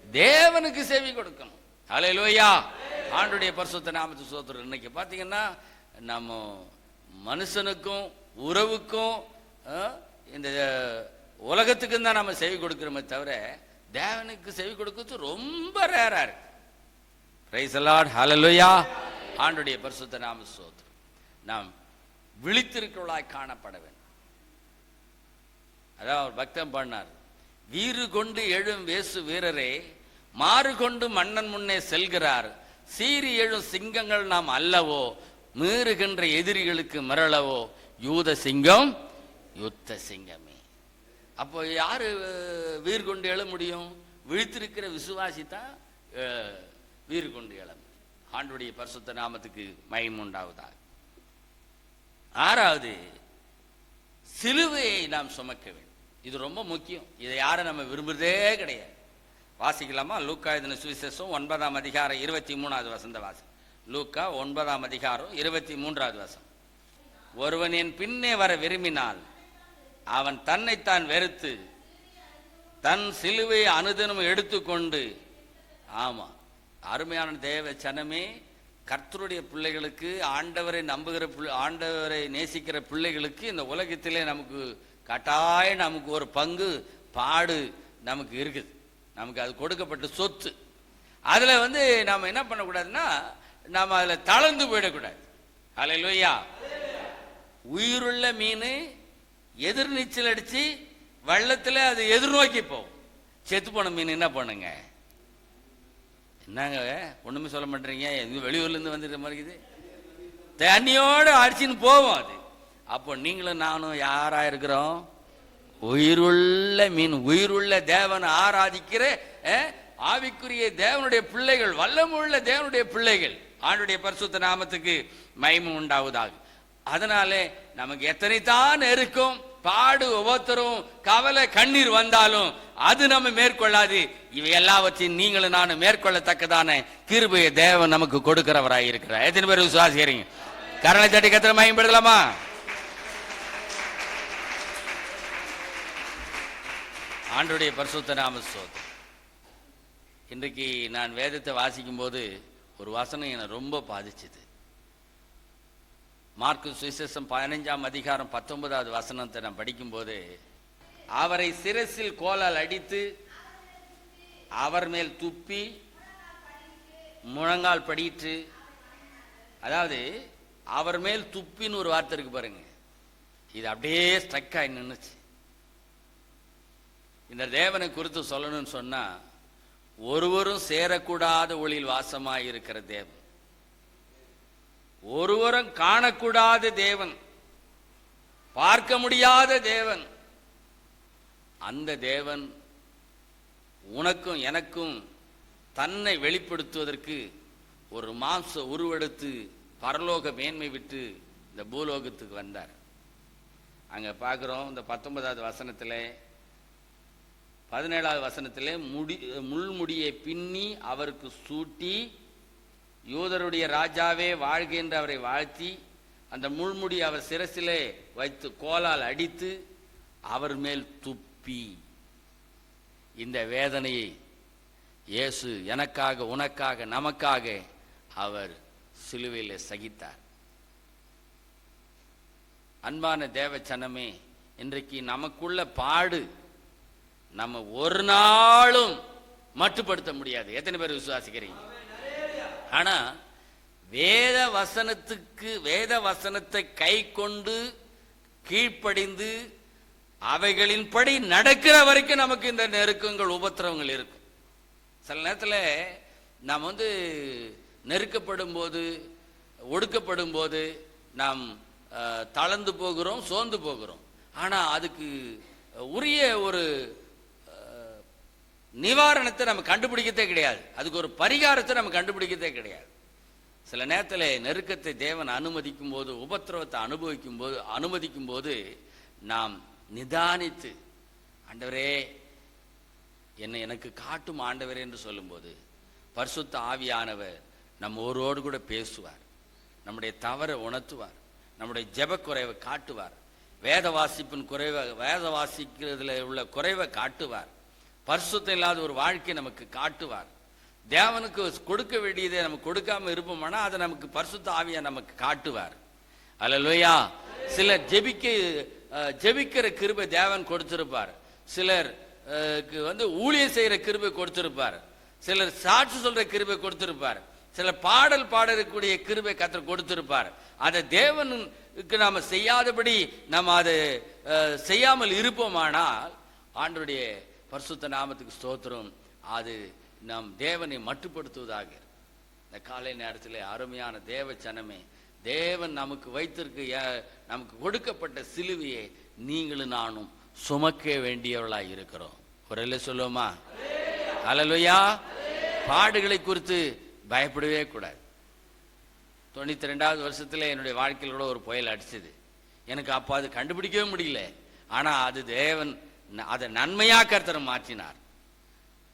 தேவனுக்கு செவி கொடுக்கணும். ஹல்லேலூயா. ஆண்டவருடைய பரிசுத்த நாமத்துக்கு ஸ்தோத்திரம். இன்னைக்கு பார்த்தீங்கன்னா நம்ம மனுஷனுக்கும் உறவுக்கும் இந்த உலகத்துக்கும் தான் நம்ம செவி கொடுக்கிறோமே தவிர தேவனுக்கு செவி கொடுக்கிறது ரொம்ப ரேரா இருக்கு. Praise the lord. ஹல்லேலூயா. ஆண்டவருடைய பரிசுத்த நாம ஸ்தோத்திரம். நாம் விழித்திருக்கிறவளாய் காணப்பட வேண்டும். அதாவது பக்தன் பண்ணார், வீறு கொண்டு எழும் வேசு வீரரே, மாறு கொண்டு மன்னன் முன்னே செல்கிறார், சீறி எழும் சிங்கங்கள் நாம் அல்லவோ, மீறுகின்ற எதிரிகளுக்கு மிரளவோ, யூத சிங்கம் யுத்த சிங்கமே. அப்போ யாரு வீர் கொண்டு எழ முடியும்? விழித்திருக்கிற விசுவாசி தான் வீர் கொண்டு எழ முடியும். ஆண்டவருடைய பரிசுத்த நாமத்துக்கு மகிமை உண்டாவதாக. ஆறாவது, சிலுவையை நாம் சுமக்க வேண்டும். இது ரொம்ப முக்கியம். இதை யாரும் நம்ம விரும்புறதே கிடையாது. வாசிக்கலாமா? லூக்கா எழுதின சுவிசேஷம் 9ஆம் அதிகாரம் 23வது வசந்த வாசி. லூக்கா 9ஆம் அதிகாரம் 23வது வசனம். ஒருவன் என் பின்னே வர விரும்பினால் அவன் தன்னைத்தான் வெறுத்து தன் சிலுவையை அனுதினம் எடுத்துக்கொண்டு. ஆமா, அருமையான தேவ சனமே, கர்த்தருடைய பிள்ளைகளுக்கு, ஆண்டவரை நம்புகிற ஆண்டவரை நேசிக்கிற பிள்ளைகளுக்கு இந்த உலகத்திலே நமக்கு கட்டாயம் நமக்கு ஒரு பங்கு பாடு நமக்கு இருக்குது. நமக்கு அது கொடுக்கப்பட்ட சொத்து. அதுல நம்ம என்ன பண்ணக்கூடாதுன்னா, நாம அதுல தளர்ந்து போயிடக்கூடாது. ஹல்லேலூயா. உயிருள்ள மீன் எதிர்நீச்சல் அடிச்சு வெள்ளத்துல அது எதிர்நோக்கி போகும். செத்து போன மீன் என்ன பண்ணுங்க? என்னங்க ஒண்ணுமே சொல்ல மாட்டீங்க? வெளியூர்ல இருந்து வந்துடுற மாதிரி இருக்குது. தண்ணியோட அடிச்சுன்னு போவோம் அது. அப்போ நீங்களும் நானும் யாரா இருக்கிறோம்? உயிருள்ள மீன், உயிருள்ள தேவனை ஆராதிக்கிற ஆவிக்குரிய தேவனுடைய பிள்ளைகள், வல்லமுள்ள தேவனுடைய பிள்ளைகள். ஆண்டவருடைய பரிசுத்த நாமத்துக்கு மகிமை உண்டாவதாக. அதனாலே நமக்கு எத்தனைத்தான் இருக்கும் பாடு, உபத்திரம், கவலை, கண்ணீர் வந்தாலும் அது நம்ம மேற்கொள்ளாது. இவை எல்லாவற்றையும் நீங்களும் நானும் மேற்கொள்ளத்தக்கதான கிருபையை தேவன் நமக்கு கொடுக்கிறவராய் இருக்கிறார். எத்தனை பேர் விசுவாசிக்கிறீங்க? கரணை தட்டி கத்திர மகிமைப்படுத்தலாமா? ஆண்டவருடைய பரிசுத்த நாம ஸ்தோத்திரம். இன்றைக்கு நான் வேதத்தை வாசிக்கும் போது ஒரு வசனம் என்னை ரொம்ப பாதிச்சது. மார்க்கு சுவிசேஷம் 15ஆம் அதிகாரம் 19வது வசனத்தை நான் படிக்கும்போது, அவரை சிரசில் கோலால் அடித்து அவர் மேல் துப்பி முழங்கால் படிட்டு, அதாவது அவர் மேல் துப்பின்னு ஒரு வார்த்தை இருக்கு பாருங்க, இது அப்படியே ஸ்ட்ரக் ஆகி நின்றுச்சு. இந்த தேவனை குறித்து சொல்லணும்னு சொன்னா, ஒருவரும் சேரக்கூடாத ஒளியில் வாசமாய் இருக்கிற தேவன், ஒருவரும் காணக்கூடாத தேவன், பார்க்க முடியாத தேவன். அந்த தேவன் உனக்கும் எனக்கும் தன்னை வெளிப்படுத்துவதற்கு ஒரு மாம்ச உருவெடுத்து பரலோக மேன்மை விட்டு இந்த பூலோகத்துக்கு வந்தார். அங்க பார்க்கிறோம், இந்த 19வது வசனத்திலே 17வது வசனத்திலே முள்முடியை பின்னி அவருக்கு சூட்டி, யூதருடைய ராஜாவே வாழ்க என்று அவரை வாழ்த்தி, அந்த முள்முடி அவர் சிரசிலே வைத்து கோலால் அடித்து அவர் மேல் துப்பி, இந்த வேதனையை இயேசு எனக்காக, உனக்காக, நமக்காக அவர் சிலுவையில் சகித்தார். அன்பான தேவ சனமே, இன்றைக்கு நமக்குள்ள பாடு நம்ம ஒரு நாளும் மட்டுப்படுத்த முடியாது. எத்தனை பேர் விசுவாசிக்கிறீங்க? ஆனா வேத வசனத்தை கை கொண்டு கீழ்ப்படிந்து அவைகளின்படி நடக்கிற வரைக்கும் நமக்கு இந்த நெருக்கங்கள், உபத்திரவங்கள் இருக்கும். சில நேரத்தில் நாம் நெருக்கப்படும் போது, ஒடுக்கப்படும் போது நாம் தளர்ந்து போகிறோம், சோர்ந்து போகிறோம். ஆனால் அதுக்கு உரிய ஒரு நிவாரணத்தை நம்ம கண்டுபிடிக்கத்தே கிடையாது. அதுக்கு ஒரு பரிகாரத்தை நம்ம கண்டுபிடிக்கத்தே கிடையாது. சில நேரத்தில் நெருக்கத்தை தேவன் அனுமதிக்கும் போது, உபத்திரவத்தை அனுமதிக்கும் போது நாம் நிதானித்து, ஆண்டவரே என்னை எனக்கு காட்டும் ஆண்டவரே என்று சொல்லும்போது பரிசுத்த ஆவியானவர் நம்ம ஒருவோடு கூட பேசுவார், நம்முடைய தவறை உணர்த்துவார், நம்முடைய ஜெப குறைவை காட்டுவார், வேத வாசிக்கிறதுல உள்ள குறைவை காட்டுவார், பரிசுத்தம் இல்லாத ஒரு வாழ்க்கையை நமக்கு காட்டுவார். தேவனுக்கு கொடுக்க வேண்டியதை நம்ம கொடுக்காம இருப்போம்னா அதை நமக்கு பரிசுத்த ஆவியா நமக்கு காட்டுவார். அல்லேலூயா. சிலர் ஜெபிக்கிற கிருபை தேவன் கொடுத்திருப்பார், சிலருக்கு ஊழியம் செய்யற கிருபை கொடுத்திருப்பார், சிலர் சாட்சி சொல்ற கிருபை கொடுத்திருப்பார், சிலர் பாடல் பாடக்கூடிய கிருபை கர்த்தர் கொடுத்திருப்பார். அதை தேவனுக்கு நாம செய்யாதபடி நம்ம அதை செய்யாமல் இருப்போமானால் ஆண்டவருடைய பரிசுத்த நாமத்துக்கு ஸ்தோத்திரம், அது நாம் தேவனை மட்டுப்படுத்துவதாக. இந்த காலை நேரத்தில் அருமையான தேவ சனமே, தேவன் நமக்கு நமக்கு கொடுக்கப்பட்ட சிலுவையை நீங்களும் நானும் சுமக்க வேண்டியவர்களாக இருக்கிறோம். குரல்ல சொல்லுவோமா? அல்லேலூயா. பாடுகளை குறித்து பயப்படவே கூடாது. 92வது வருஷத்துல என்னுடைய வாழ்க்கையில் கூட ஒரு புயல் அடிச்சது. எனக்கு அப்போ அது கண்டுபிடிக்கவே முடியல. ஆனா அது தேவன் அதை நன்மையா கர்த்தர் மாற்றினார்.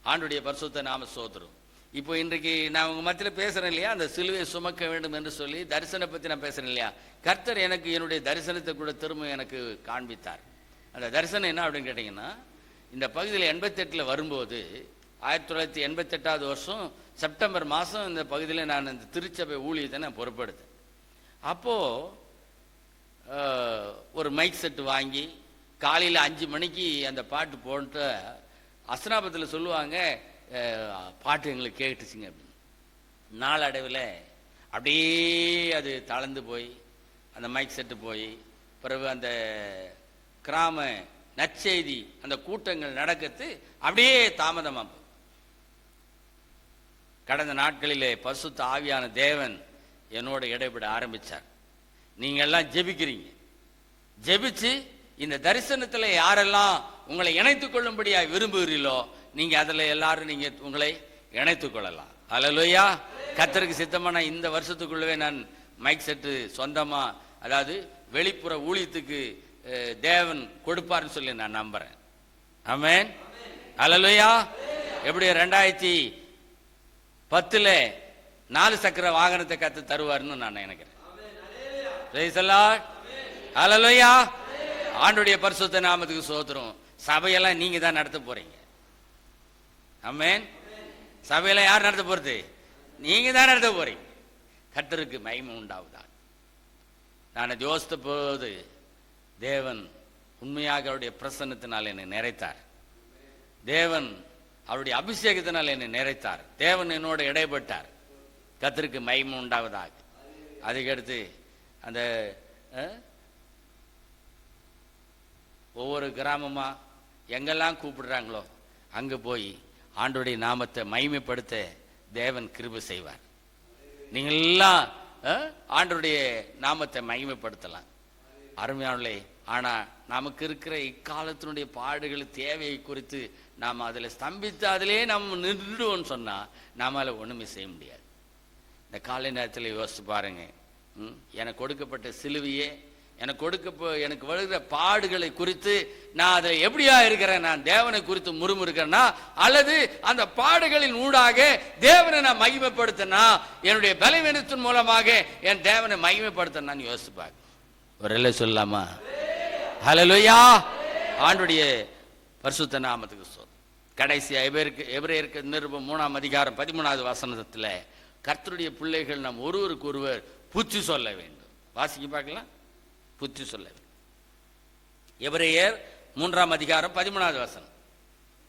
ஆண்டுடைய பரிசுத்த நாம ஸ்தோத்திரம். இப்போ இன்றைக்கு நான் உங்க மத்தியில பேசுறேன் இல்லையா, அந்த சிலுவையை சுமக்க வேண்டும் என்று சொல்லி தரிசனை பத்தி நான் பேசுறேன் இல்லையா, கர்த்தர் எனக்கு என்னுடைய தரிசனத்தை கூட திரும்ப எனக்கு காண்பித்தார். அந்த தரிசனம் என்ன அப்படின்னு கேட்டீங்கன்னா, இந்த பகுதியில் 88 வரும்போது 1988வது வருஷம் செப்டம்பர் மாதம் இந்த பகுதியில் நான் இந்த திருச்சபை ஊழியத்தை நான் பொறுப்படுத்தேன். அப்போ ஒரு மைக் செட்டு வாங்கி காலையில் 5 மணிக்கு அந்த பாட்டு போட்டு அஸ்னாபத்தில் சொல்லுவாங்க, பாட்டு எங்களுக்கு கேட்டுச்சுங்க அப்படின்னு. நாளடைவில் அப்படியே அது தளர்ந்து போய் அந்த மைக் செட்டு போய் பிறகு அந்த கிராம நற்செய்தி அந்த கூட்டங்கள் நடக்கிறது அப்படியே தாமதமாக. கடந்த நாட்களிலே பரிசுத்த ஆவியான தேவன் என்னோட இடைபட ஆரம்பிச்சார். நீங்க எல்லாம் ஜெபிக்கிறீங்க, ஜெபிச்சு இந்த தரிசனத்தில் யாரெல்லாம் உங்களை இணைத்துக் கொள்ளும்படியா விரும்புகிறீர்களோ நீங்க அதுல எல்லாரும் நீங்க உங்களை இணைத்துக் கொள்ளலாம். அல்லேலூயா. கர்த்தருக்கு சித்தமான இந்த வருஷத்துக்குள்ளவே நான் மைக் செட்டு சொந்தமா, அதாவது வெளிப்புற ஊழியத்துக்கு தேவன் கொடுப்பார்னு சொல்லி நான் நம்புறேன். ஆமென். அல்லேலூயா. எப்படி 2010 4 சக்கர வாகனத்தை கத்து தருவார்னு நான் நினைக்கிறேன். அல்லேலூயா. ஆண்டுடைய பரிசுத்த நாமத்துக்கு ஸ்தோத்திரம். சபையெல்லாம் நீங்க தான் நடத்த போறீங்க. ஆமென். சபையெல்லாம் யார் நடத்த போறது? நீங்க தான் நடத்த போறீங்க. கர்த்தருக்கு மகிமை உண்டாவதா. நான் யோசித்த போது தேவன் உண்மையாக அவருடைய பிரசன்னத்தினால் என்னை நிறைத்தார். தேவன் அவருடைய அபிஷேகத்தினால் என்னை நிறைத்தார். தேவன் என்னோட இடைப்பட்டார். கர்த்தருக்கு மகிமை உண்டாவதாக. அதுக்கடுத்து அந்த ஒவ்வொரு கிராமமா எங்கெல்லாம் கூப்பிடுறாங்களோ அங்க போய் ஆண்டவருடைய நாமத்தை மகிமைப்படுத்த தேவன் கிருபை செய்வார். நீங்க எல்லாம் ஆண்டவருடைய நாமத்தை மகிமைப்படுத்தலாம். அருமையானே, ஆனா நமக்கு இருக்கிற இக்காலத்தினுடைய பாடுகள் தேவையை குறித்து நாம் அதில் ஸ்தம்பித்து அதிலே நம்ம நின்றுடுவோம்னு சொன்னா நாமால ஒண்ணுமே செய்ய முடியாது. இந்த காலை நேரத்தில் யோசிச்சு பாருங்க. எனக்கு கொடுக்கப்பட்ட சிலுவையே, எனக்கு வருகிற பாடுகளை குறித்து நான் அதை எப்படியா இருக்கிறேன், நான் தேவனை குறித்து முறுமுறுக்கிறேன்னா அல்லது அந்த பாடுகளின் ஊடாக தேவனை நான் மகிமைப்படுத்தினா, என்னுடைய பலவீனத்தின் மூலமாக என் தேவனை மகிமைப்படுத்தினான்னு யோசிப்பாங்க. ஒரு இல்லை சொல்லலாமா? ஹல்லேலூயா. ஆண்டுடைய பரிசுத்த நாமத்துக்கு ஸ்தோத்திரம். கடைசி எபிரேயருக்கு நிருபம் 3ஆம் அதிகாரம் 13வது வசனத்துல கர்த்தருடைய பிள்ளைகள் நாம் ஒருவருக்கு ஒருவர் புத்தி சொல்ல வேண்டும். வாசிக்க பார்க்கலாம். புத்தி சொல்ல வேண்டும். எபிரேயர் 3ஆம் அதிகாரம் 13வது வசனம்.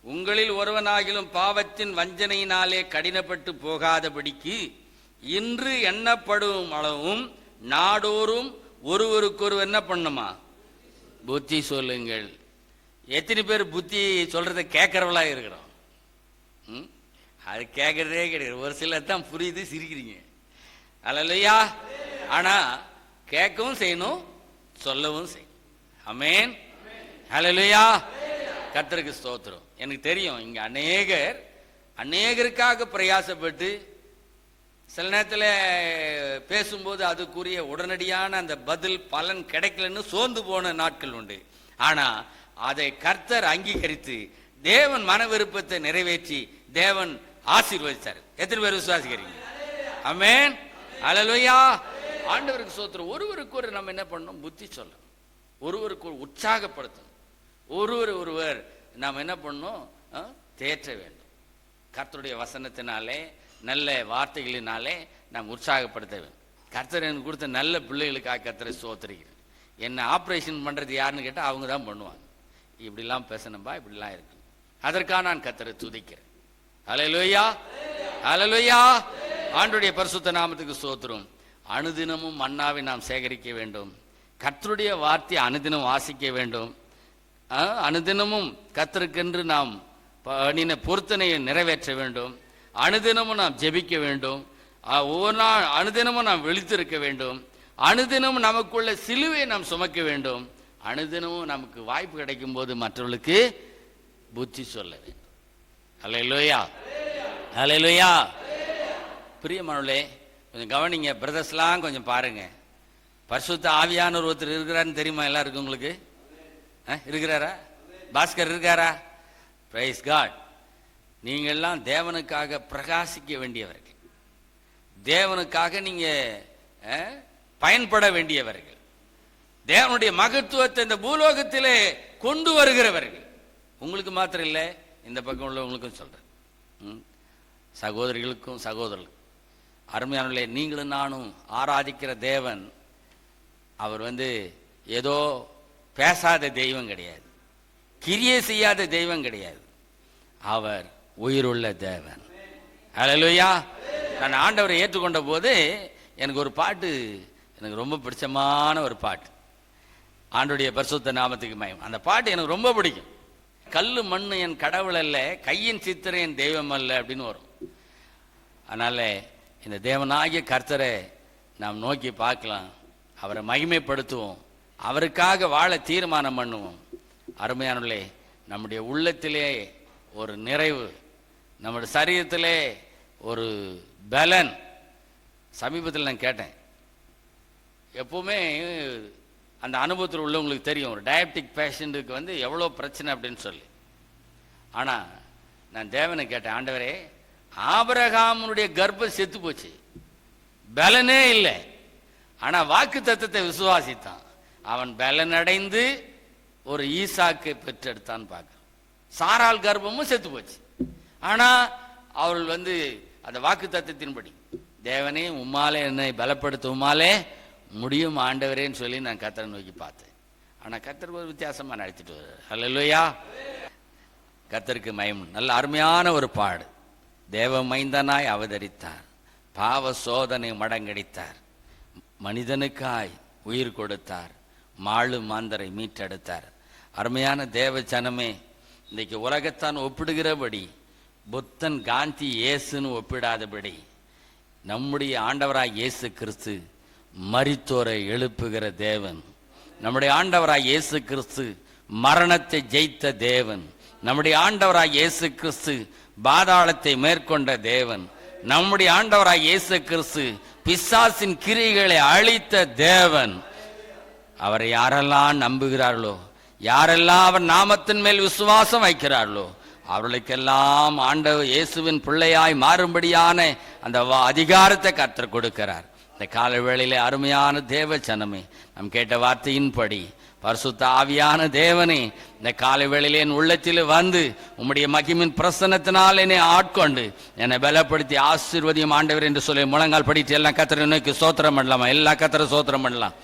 உங்களில் ஒருவனாகிலும் பாவத்தின் வஞ்சனையினாலே கடினப்பட்டு போகாதபடிக்கு இன்று எண்ணப்படும் அளவும் நாடோறும் ஒருவருக்கொரு என்ன பண்ணுமா? புத்தி சொல்லுங்கள். எத்தனை பேர் புத்தி சொல்றதை கேட்கறவளா இருக்கிறோம்? அது கேட்கறதே கிடையாது. ஒரு சிலர் தான் புரியுது, சிரிக்கிறீங்க. அல்லேலூயா. ஆனா கேட்கவும் செய்யணும், சொல்லவும் செய்யணும். ஆமென். அல்லேலூயா. கர்த்தருக்கு ஸ்தோத்திரம். எனக்கு தெரியும் இங்க அநேகருக்காக பிரயாசப்பட்டு சில நேரத்தில் பேசும்போது அதுக்குரிய உடனடியான அந்த பதில் பலன் கிடைக்கலன்னு சோர்ந்து போன நாட்கள் உண்டு. ஆனா அதை கர்த்தர் அங்கீகரித்து தேவன் மன விருப்பத்தை நிறைவேற்றி தேவன் ஆசீர்வதிச்சார். எத்தனை பேர் விசுவாசிக்கிறீங்க? ஆமென். அல்லேலூயா. ஆண்டவருக்கு ஸ்தோத்திரம். ஒருவருக்கு நம்ம என்ன பண்ணணும்? புத்தி சொல்லணும். ஒருவருக்கு உற்சாகப்படுத்தணும். ஒருவர் நாம் என்ன பண்ணணும்? தேற்ற வேண்டும். கர்த்தருடைய வசனத்தினாலே நல்ல வார்த்தைகளினாலே நாம் உற்சாகப்படுத்த வேண்டும். கர்த்தர் எனக்கு கொடுத்த நல்ல பிள்ளைகளுக்காக கர்த்தரை ஸ்தோத்திரிக்கிறேன். என்ன ஆப்ரேஷன் பண்ணுறது யாருன்னு கேட்டால் அவங்க தான் பண்ணுவாங்க. இப்படிலாம் பேசணும்பா, இப்படிலாம் இருக்கு. அதற்காக நான் கர்த்தரை துதிக்கிறேன். அல்லேலூயா. அல்லேலூயா. ஆண்டவருடைய பரிசுத்த நாமத்துக்கு ஸ்தோத்திரம். அனுதினமும் மன்னாவை நாம் சேகரிக்க வேண்டும். கர்த்தருடைய வார்த்தை அனுதினம் வாசிக்க வேண்டும். அனுதினமும் கர்த்தருக்கென்று நாம் பண்ணின பொருத்தனையை நிறைவேற்ற வேண்டும். அனுதினமும் நாம் ஜெபிக்க வேண்டும். ஒவ்வொரு நாள் அனுதினமும் நாம் விழித்திருக்க வேண்டும். அனுதினமும் நமக்குள்ள சிலுவை நாம் சுமக்க வேண்டும். அனுதினமும் நமக்கு வாய்ப்பு கிடைக்கும் போது மற்றவர்களுக்கு புத்தி சொல்ல வேண்டும். அல்லேலூயா. அல்லேலூயா. பிரியமானவர்களே, கொஞ்சம் கவனிங்க. பிரதர்ஸ்லாம் கொஞ்சம் பாருங்க. பரிசுத்த ஆவியானவர் ஒருத்தர் இருக்கிறாருன்னு தெரியுமா எல்லாருக்கும்? உங்களுக்கு இருக்கிறாரா? பாஸ்கர் இருக்காரா? Praise God. நீங்கள்லாம் தேவனுக்காக பிரகாசிக்க வேண்டியவர்கள். தேவனுக்காக நீங்க பயன்பட வேண்டியவர்கள். தேவனுடைய மகத்துவத்தை இந்த பூலோகத்திலே கொண்டு வருகிறவர்கள். உங்களுக்கு மாத்திரம் இல்லை, இந்த பக்கம் உள்ளவங்களுக்கும் சொல்றேன், சகோதரிகளுக்கும் சகோதரர்களுக்கும். அருமையானவர்களே, நீங்களும் நானும் ஆராதிக்கிற தேவன் அவர் ஏதோ பேசாத தெய்வம் கிடையாது, கிரியை செய்யாத தெய்வம் கிடையாது. அவர் உயிருள்ள தேவன். அல்லேலூயா. நான் ஆண்டவரை ஏற்றுக்கொண்ட போது எனக்கு ஒரு பாட்டு, எனக்கு ரொம்ப பிடிச்சமான ஒரு பாட்டு. ஆண்டவருடைய பரிசுத்த நாமத்துக்கு மகிமை. அந்த பாட்டு எனக்கு ரொம்ப பிடிக்கும். கல்லு மண்ணு என் கடவுள் அல்ல, கையின் சித்திரம் என் தெய்வம் அல்ல அப்படின்னு வரும். அதனால இந்த தேவனாகிய கர்த்தரை நாம் நோக்கி பார்க்கலாம், அவரை மகிமைப்படுத்துவோம், அவருக்காக வாழ தீர்மானம் பண்ணுவோம். அருமையானவர்களே, நம்முடைய உள்ளத்திலே ஒரு நிறைவு, நம்முடைய சரீரத்திலே ஒரு பலன். சமீபத்தில் நான் கேட்டேன், எப்பவுமே அந்த அனுபவத்தில் உள்ளவங்களுக்கு தெரியும் ஒரு டயபெட்டிக் பேஷண்ட்டுக்கு எவ்வளோ பிரச்சனை அப்படின்னு சொல்லி. ஆனால் நான் தேவனை கேட்டேன், ஆண்டவரே, ஆபிரகாமுடைய கர்ப்பம் செத்து போச்சு, பலனே இல்லை. ஆனால் வாக்கு தத்தத்தை விசுவாசித்தான், அவன் பலன் அடைந்து ஒரு ஈசாக்கை பெற்றெடுத்தான் பார்க்க. சாரால் கர்ப்பமும் செத்து போச்சு. ஆனா அவர்கள் அந்த வாக்கு தத்தத்தின்படி, தேவனே உம்மாலே என்னை பலப்படுத்த உம்மாலே முடியும் ஆண்டவரேன்னு சொல்லி நான் கர்த்தரை நோக்கி பார்த்தேன். ஆனா கர்த்தர் ஒரு வித்தியாசமா நடத்திட்டு வருவார். அல்லேலூயா. கர்த்தருக்கு மகிமை. நல்ல அருமையான ஒரு பாடு. தேவ மைந்தனாய் அவதரித்தார், பாவ சோதனை மடங்கடித்தார், மனிதனுக்காய் உயிர் கொடுத்தார், மாளு மாந்தரை மீட்டெடுத்தார். அருமையான தேவ ஜனமே, இன்னைக்கு உலகத்தான் ஒப்பிடுகிறபடி, புத்தன் காந்தி இயேசுன்னு ஒப்பிடாதபடி, நம்முடைய ஆண்டவராய் இயேசு கிறிஸ்து மரித்தோரை எழுப்புகிற தேவன். நம்முடைய ஆண்டவராய் இயேசு கிறிஸ்து மரணத்தை ஜெயித்த தேவன். நம்முடைய ஆண்டவராய் இயேசு கிறிஸ்து பாதாளத்தை மேற்கொண்ட தேவன். நம்முடைய ஆண்டவராய் இயேசு கிறிஸ்து பிசாசின் கிரியைகளை அழித்த தேவன். அவரை யாரெல்லாம் நம்புகிறார்களோ, யாரெல்லாம் அவர் நாமத்தின் மேல் விசுவாசம் வைக்கிறார்களோ, அவர்களுக்கெல்லாம் ஆண்டவர் இயேசுவின் பிள்ளையாய் மாறும்படியான அந்த அதிகாரத்தை கர்த்தர் கொடுக்கிறார். இந்த கால வேளையிலே அருமையான தேவ ஜனமே, நாம் கேட்ட வார்த்தையின்படி பரிசுத்த ஆவியான தேவனே, இந்த காலை வேளையிலே என் உள்ளத்தில் உம்முடைய மகிமின் பிரசன்னத்தினால் என்னை ஆட்கொண்டு என்னை பலப்படுத்தி ஆசீர்வதியும் ஆண்டவர் என்று சொல்லி முழங்கால் படித்து எல்லாம் கர்த்தரை நோக்கி ஸ்தோத்திரம் பண்ணலாமா? எல்லா கர்த்தரை ஸ்தோத்திரம் பண்ணலாம்.